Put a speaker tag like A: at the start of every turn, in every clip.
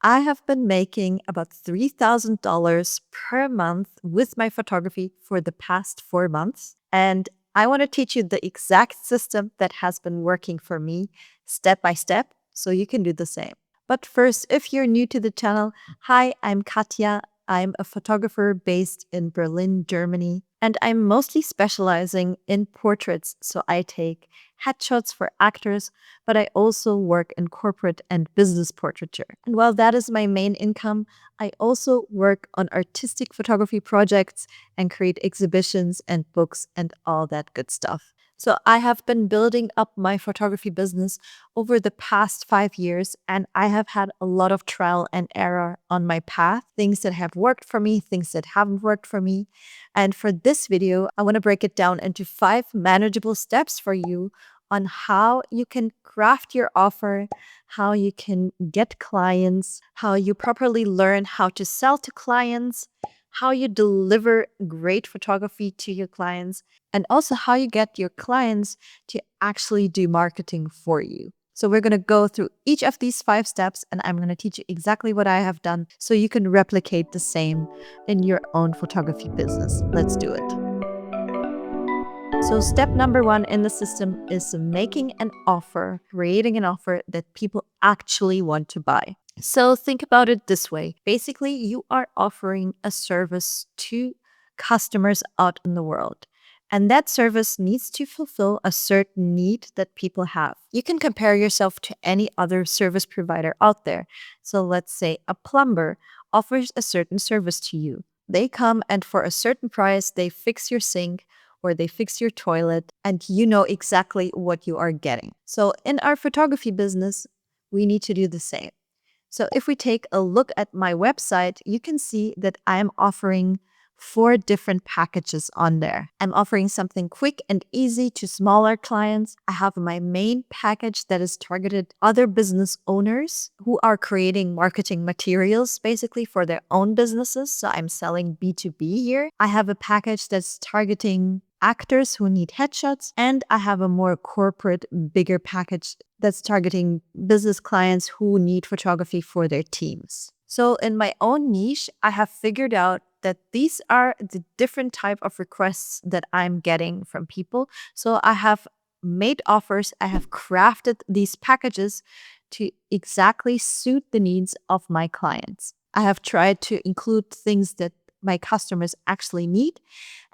A: I have been making about $3,000 per month with my photography for the past 4 months. And I want to teach you the exact system that has been working for me step by step so you can do the same. But first, if you're new to the channel, hi, I'm Katja. I'm a photographer based in Berlin, Germany, and I'm mostly specializing in portraits. So I take headshots for actors, but I also work in corporate and business portraiture. And while that is my main income, I also work on artistic photography projects and create exhibitions and books and all that good stuff. So I have been building up my photography business over the past 5 years, and I have had a lot of trial and error on my path, things that have worked for me, things that haven't worked for me. And for this video, I want to break it down into 5 manageable steps for you on how you can craft your offer, how you can get clients, how you properly learn how to sell to clients, how you deliver great photography to your clients, and also how you get your clients to actually do marketing for you. So we're going to go through each of these 5 steps, and I'm going to teach you exactly what I have done so you can replicate the same in your own photography business. Let's do it. So step number 1 in the system is making an offer, creating an offer that people actually want to buy. So think about it this way. Basically, you are offering a service to customers out in the world. And that service needs to fulfill a certain need that people have. You can compare yourself to any other service provider out there. So let's say a plumber offers a certain service to you. They come and for a certain price, they fix your sink or they fix your toilet, and you know exactly what you are getting. So in our photography business, we need to do the same. So if we take a look at my website, you can see that I'm offering 4 different packages on there. I'm offering something quick and easy to smaller clients. I have my main package that is targeted other business owners who are creating marketing materials basically for their own businesses. So I'm selling B2B here. I have a package that's targeting actors who need headshots, and I have a more corporate, bigger package that's targeting business clients who need photography for their teams. So in my own niche, I have figured out that these are the different type of requests that I'm getting from people. So I have made offers, I have crafted these packages to exactly suit the needs of my clients. I have tried to include things that my customers actually need,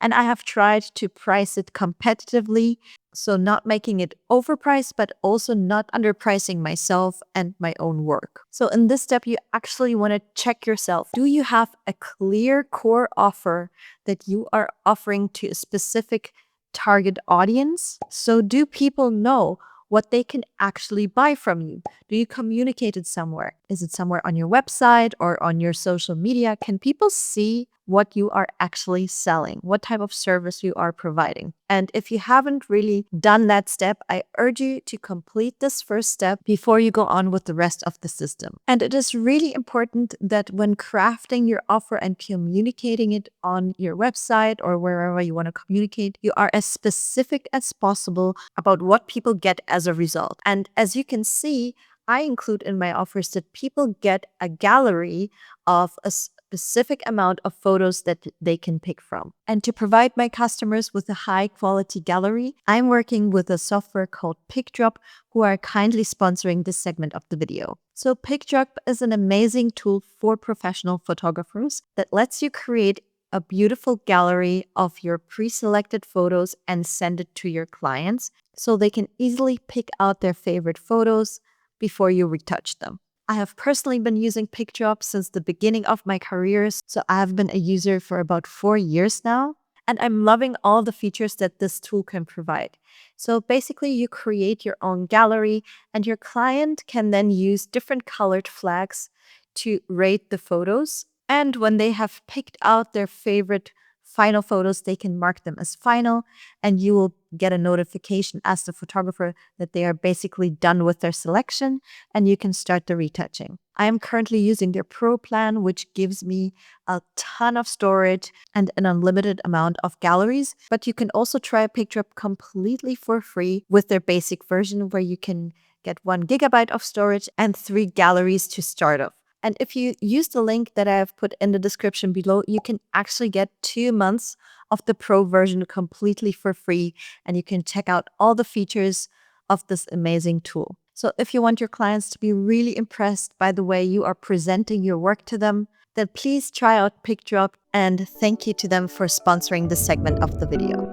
A: and I have tried to price it competitively, so not making it overpriced, but also not underpricing myself and my own work. So in this step, you actually want to check yourself. Do you have a clear core offer that you are offering to a specific target audience? So do people know what they can actually buy from you? Do you communicate it somewhere? Is it somewhere on your website or on your social media? Can people see what you are actually selling, what type of service you are providing? And if you haven't really done that step, I urge you to complete this first step before you go on with the rest of the system. And it is really important that when crafting your offer and communicating it on your website or wherever you want to communicate, you are as specific as possible about what people get as a result. And as you can see, I include in my offers that people get a gallery of a specific amount of photos that they can pick from. And to provide my customers with a high quality gallery, I'm working with a software called PicDrop, who are kindly sponsoring this segment of the video. So PicDrop is an amazing tool for professional photographers that lets you create a beautiful gallery of your pre-selected photos and send it to your clients so they can easily pick out their favorite photos before you retouch them. I have personally been using PicDrop since the beginning of my career, so I have been a user for about 4 years now, and I'm loving all the features that this tool can provide. So basically, you create your own gallery, and your client can then use different colored flags to rate the photos. And when they have picked out their favorite final photos, they can mark them as final, and you will get a notification as the photographer that they are basically done with their selection, and you can start the retouching. I am currently using their Pro plan, which gives me a ton of storage and an unlimited amount of galleries, but you can also try PicDrop completely for free with their basic version, where you can get 1 gigabyte of storage and 3 galleries to start off. And if you use the link that I have put in the description below, you can actually get 2 months of the pro version completely for free. And you can check out all the features of this amazing tool. So if you want your clients to be really impressed by the way you are presenting your work to them, then please try out PickDrop, and thank you to them for sponsoring this segment of the video.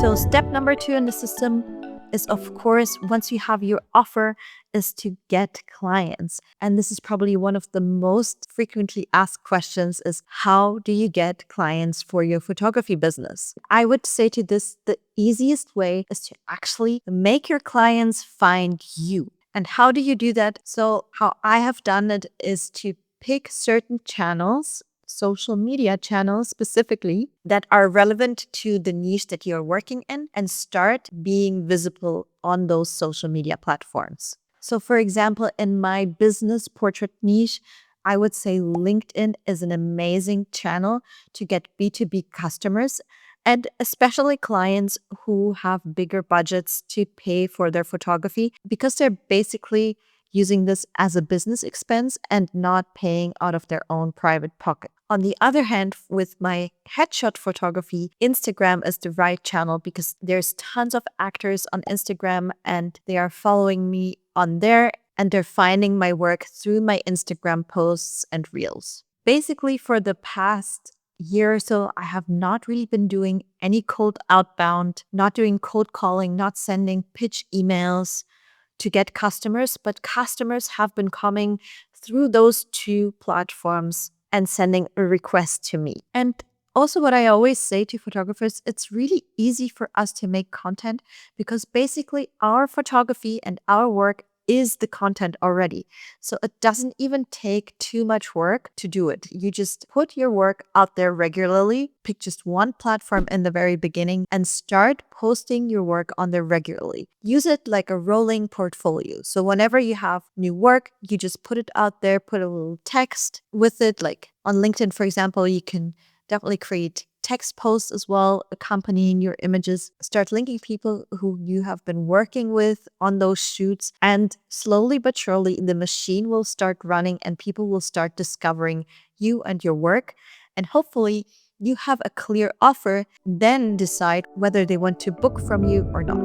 A: So step number 2 in the system is, of course, once you have your offer, is to get clients. And this is probably one of the most frequently asked questions is, how do you get clients for your photography business? I would say to this, the easiest way is to actually make your clients find you. And how do you do that? So how I have done it is to pick certain channels, social media channels specifically, that are relevant to the niche that you're working in, and start being visible on those social media platforms. So for example, in my business portrait niche, I would say LinkedIn is an amazing channel to get B2B customers, and especially clients who have bigger budgets to pay for their photography, because they're basically using this as a business expense and not paying out of their own private pocket. On the other hand, with my headshot photography, Instagram is the right channel because there's tons of actors on Instagram and they are following me on there, and they're finding my work through my Instagram posts and reels. Basically, for the past year or so, I have not really been doing any cold outbound, not doing cold calling, not sending pitch emails to get customers, but customers have been coming through those 2 platforms and sending a request to me. And also what I always say to photographers, it's really easy for us to make content because basically our photography and our work is the content already. So it doesn't even take too much work to do it. You just put your work out there regularly, pick just one platform in the very beginning, and start posting your work on there regularly. Use it like a rolling portfolio. So whenever you have new work, you just put it out there, put a little text with it. Like on LinkedIn, for example, you can definitely create text posts as well, accompanying your images. Start linking people who you have been working with on those shoots. And slowly but surely, the machine will start running and people will start discovering you and your work. And hopefully, you have a clear offer, then decide whether they want to book from you or not.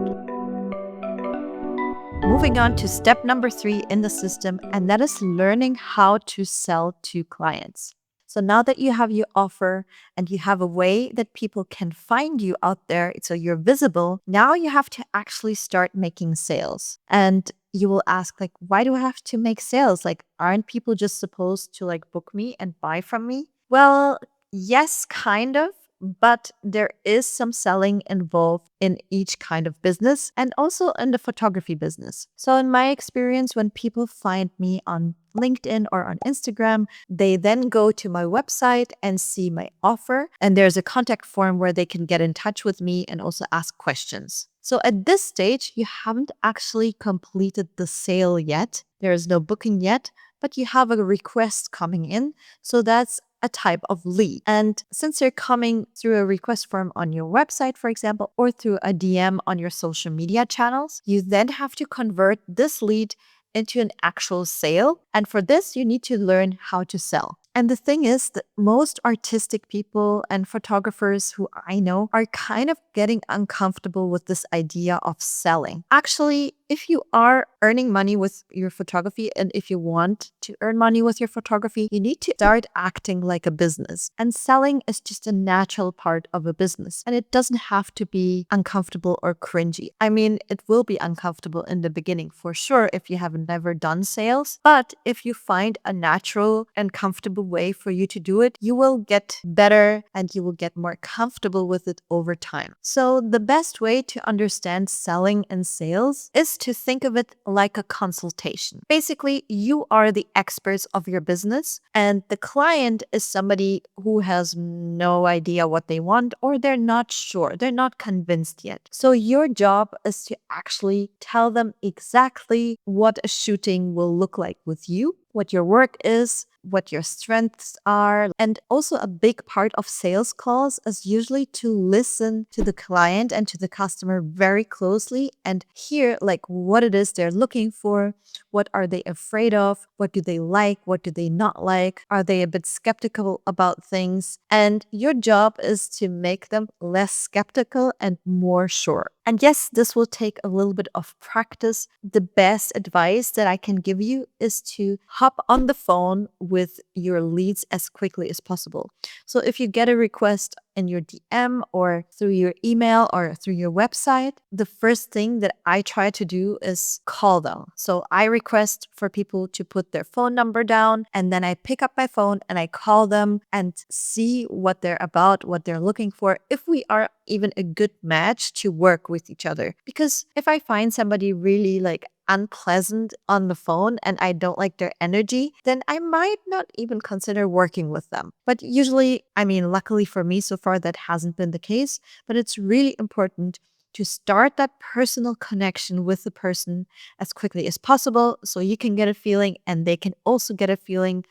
A: Moving on to step number 3 in the system, and that is learning how to sell to clients. So now that you have your offer and you have a way that people can find you out there, so you're visible, now you have to actually start making sales. And you will ask, like, why do I have to make sales? Like, aren't people just supposed to like book me and buy from me? Well, yes, kind of. But there is some selling involved in each kind of business and also in the photography business. So in my experience, when people find me on LinkedIn or on Instagram, they then go to my website and see my offer. And there's a contact form where they can get in touch with me and also ask questions. So at this stage, you haven't actually completed the sale yet. There is no booking yet, but you have a request coming in. So that's a type of lead. And since they're coming through a request form on your website, for example, or through a DM on your social media channels, you then have to convert this lead into an actual sale. And for this, you need to learn how to sell. And the thing is that most artistic people and photographers who I know are kind of getting uncomfortable with this idea of selling. Actually, if you are earning money with your photography and if you want to earn money with your photography, you need to start acting like a business. And selling is just a natural part of a business. And it doesn't have to be uncomfortable or cringy. I mean, it will be uncomfortable in the beginning for sure if you have never done sales. But if you find a natural and comfortable way for you to do it, you will get better and you will get more comfortable with it over time. So the best way to understand selling and sales is to think of it like a consultation. Basically, you are the experts of your business and the client is somebody who has no idea what they want or they're not sure, they're not convinced yet. So your job is to actually tell them exactly what a shooting will look like with you, what your work is, what your strengths are. And also, a big part of sales calls is usually to listen to the client and to the customer very closely and hear like what it is they're looking for. What are they afraid of? What do they like? What do they not like? Are they a bit skeptical about things? And your job is to make them less skeptical and more sure. And yes, this will take a little bit of practice. The best advice that I can give you is to hop on the phone with your leads as quickly as possible. So if you get a request in your DM or through your email or through your website, the first thing that I try to do is call them. So I request for people to put their phone number down, and then I pick up my phone and I call them and see what they're about, what they're looking for, if we are even a good match to work with each other. Because if I find somebody really like unpleasant on the phone and I don't like their energy, then I might not even consider working with them. But usually, I mean, luckily for me, so far that hasn't been the case. But it's really important to start that personal connection with the person as quickly as possible so you can get a feeling and they can also get a feeling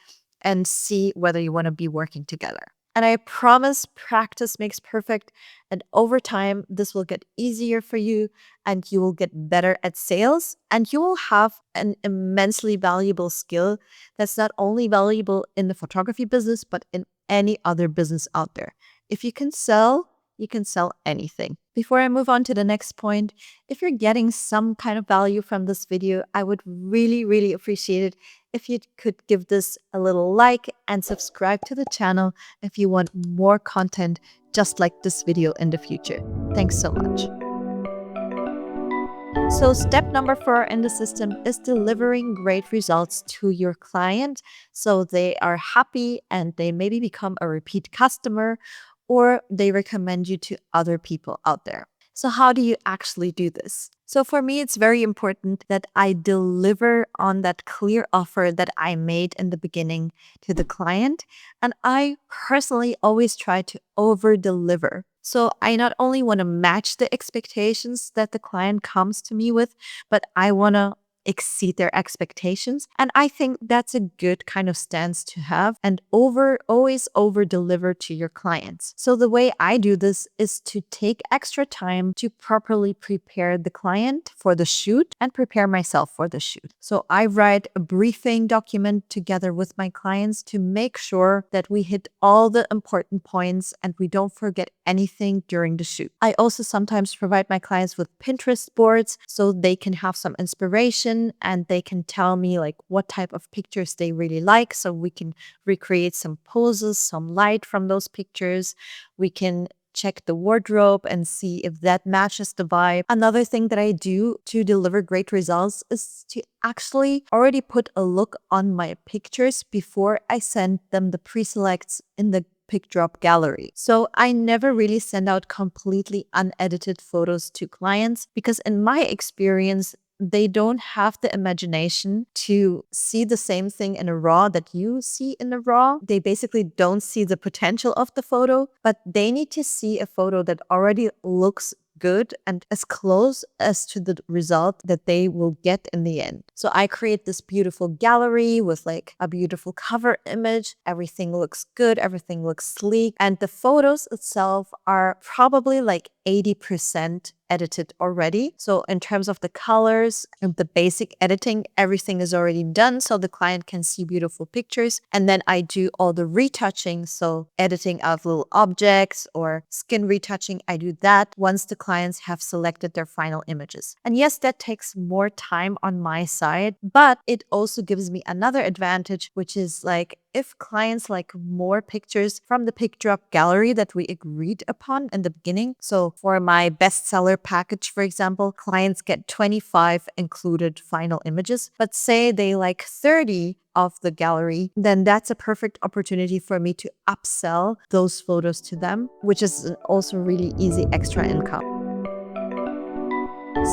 A: and see whether you want to be working together. And I promise practice makes perfect. And over time, this will get easier for you and you will get better at sales and you will have an immensely valuable skill that's not only valuable in the photography business, but in any other business out there. If you can sell anything. Before I move on to the next point, if you're getting some kind of value from this video, I would really, really appreciate it if you could give this a little like and subscribe to the channel if you want more content just like this video in the future. Thanks so much. So step number 4 in the system is delivering great results to your client so they are happy and they maybe become a repeat customer or they recommend you to other people out there. So how do you actually do this? So for me, it's very important that I deliver on that clear offer that I made in the beginning to the client. And I personally always try to over deliver. So I not only want to match the expectations that the client comes to me with, but I want to exceed their expectations. And I think that's a good kind of stance to have and always over deliver to your clients. So the way I do this is to take extra time to properly prepare the client for the shoot and prepare myself for the shoot. So I write a briefing document together with my clients to make sure that we hit all the important points and we don't forget anything during the shoot. I also sometimes provide my clients with Pinterest boards so they can have some inspiration and they can tell me like what type of pictures they really like. So we can recreate some poses, some light from those pictures. We can check the wardrobe and see if that matches the vibe. Another thing that I do to deliver great results is to actually already put a look on my pictures before I send them the pre-selects in the pick drop gallery. So I never really send out completely unedited photos to clients because in my experience, they don't have the imagination to see the same thing in a raw that you see in a raw. They basically don't see the potential of the photo, but they need to see a photo that already looks good and as close as to the result that they will get in the end. So I create this beautiful gallery with like a beautiful cover image. Everything looks good. Everything looks sleek. And the photos itself are probably like 80% edited already. So in terms of the colors and the basic editing, everything is already done so the client can see beautiful pictures. And then I do all the retouching. So editing of little objects or skin retouching, I do that once the clients have selected their final images. And yes, that takes more time on my side, but it also gives me another advantage, which is like if clients like more pictures from the pick drop gallery that we agreed upon in the beginning. So for my bestseller package, for example, clients get 25 included final images, but say they like 30 of the gallery, then that's a perfect opportunity for me to upsell those photos to them, which is also really easy extra income.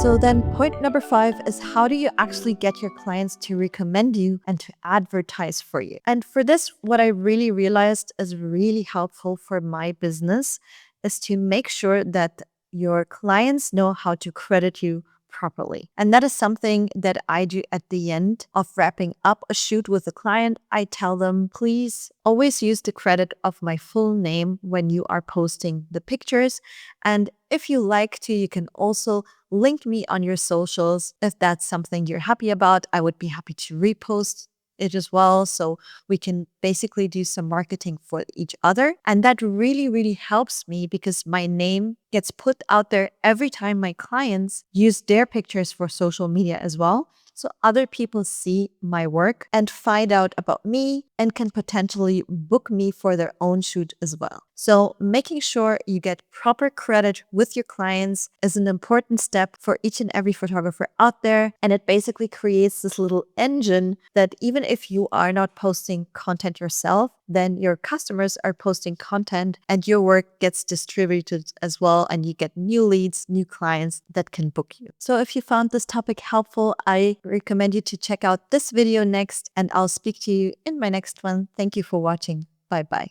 A: So then point number 5 is how do you actually get your clients to recommend you and to advertise for you? And for this, what I really realized is really helpful for my business is to make sure that your clients know how to credit you properly. And that is something that I do at the end of wrapping up a shoot with a client. I tell them, please always use the credit of my full name when you are posting the pictures. And if you like to, you can also link me on your socials. If that's something you're happy about, I would be happy to repost it as well. So we can basically do some marketing for each other. And that really, really helps me because my name gets put out there every time my clients use their pictures for social media as well. So other people see my work and find out about me and can potentially book me for their own shoot as well. So making sure you get proper credit with your clients is an important step for each and every photographer out there. And it basically creates this little engine that even if you are not posting content yourself, then your customers are posting content and your work gets distributed as well. And you get new leads, new clients that can book you. So if you found this topic helpful, I recommend you to check out this video next, and I'll speak to you in my next one. Thank you for watching. Bye bye.